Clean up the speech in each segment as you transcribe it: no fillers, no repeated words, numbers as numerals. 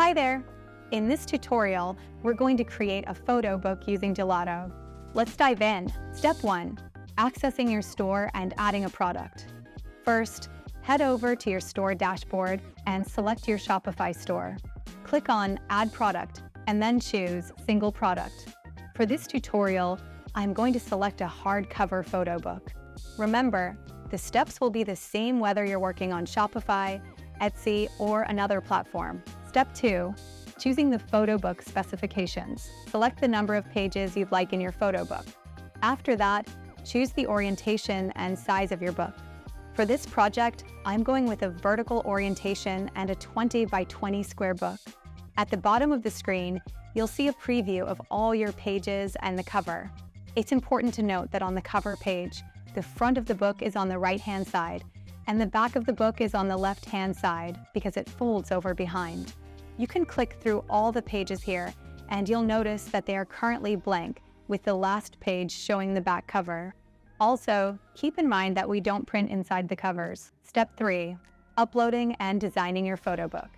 Hi there! In this tutorial, we're going to create a photo book using Gelato. Let's dive in. Step 1. Accessing your store and adding a product. First, head over to your store dashboard and select your Shopify store. Click on Add Product and then choose Single Product. For this tutorial, I'm going to select a hardcover photo book. Remember, the steps will be the same whether you're working on Shopify, Etsy, or another platform. Step 2. Choosing the photo book specifications. Select the number of pages you'd like in your photo book. After that, choose the orientation and size of your book. For this project, I'm going with a vertical orientation and a 20 by 20 square book. At the bottom of the screen, you'll see a preview of all your pages and the cover. It's important to note that on the cover page, the front of the book is on the right-hand side, and the back of the book is on the left-hand side because it folds over behind. You can click through all the pages here, and you'll notice that they are currently blank, with the last page showing the back cover. Also, keep in mind that we don't print inside the covers. Step 3. Uploading and designing your photo book.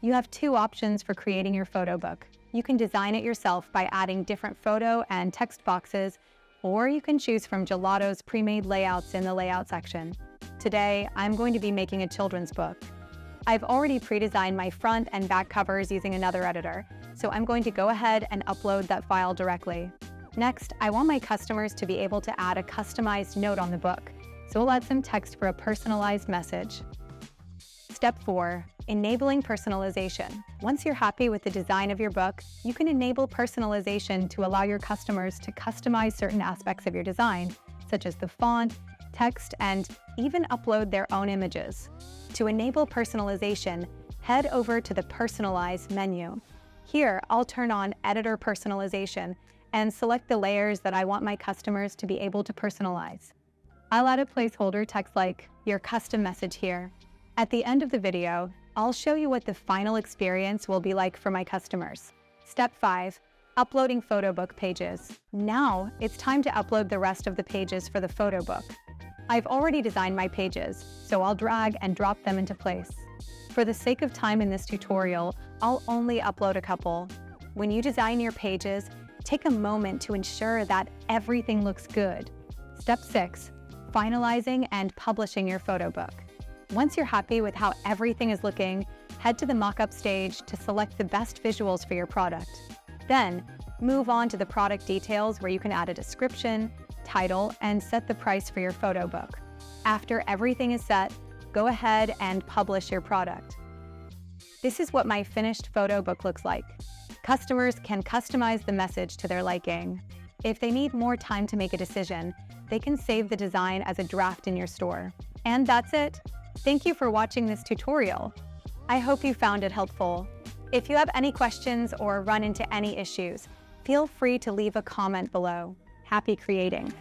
You have two options for creating your photo book. You can design it yourself by adding different photo and text boxes, or you can choose from Gelato's pre-made layouts in the layout section. Today, I'm going to be making a children's book. I've already pre-designed my front and back covers using another editor, so I'm going to go ahead and upload that file directly. Next, I want my customers to be able to add a customized note on the book, so we'll add some text for a personalized message. Step 4. Enabling personalization. Once you're happy with the design of your book, you can enable personalization to allow your customers to customize certain aspects of your design, such as the font, text, and even upload their own images. To enable personalization, head over to the Personalize menu. Here, I'll turn on Editor Personalization and select the layers that I want my customers to be able to personalize. I'll add a placeholder text like your custom message here. At the end of the video, I'll show you what the final experience will be like for my customers. Step 5. Uploading photo book pages. Now, it's time to upload the rest of the pages for the photo book. I've already designed my pages, so I'll drag and drop them into place. For the sake of time in this tutorial, I'll only upload a couple. When you design your pages, take a moment to ensure that everything looks good. Step 6. Finalizing and publishing your photo book. Once you're happy with how everything is looking, head to the mock-up stage to select the best visuals for your product. Then, move on to the product details where you can add a description, title, and set the price for your photo book. After everything is set, go ahead and publish your product. This is what my finished photo book looks like. Customers can customize the message to their liking. If they need more time to make a decision, they can save the design as a draft in your store. And that's it. Thank you for watching this tutorial. I hope you found it helpful. If you have any questions or run into any issues, feel free to leave a comment below. Happy creating!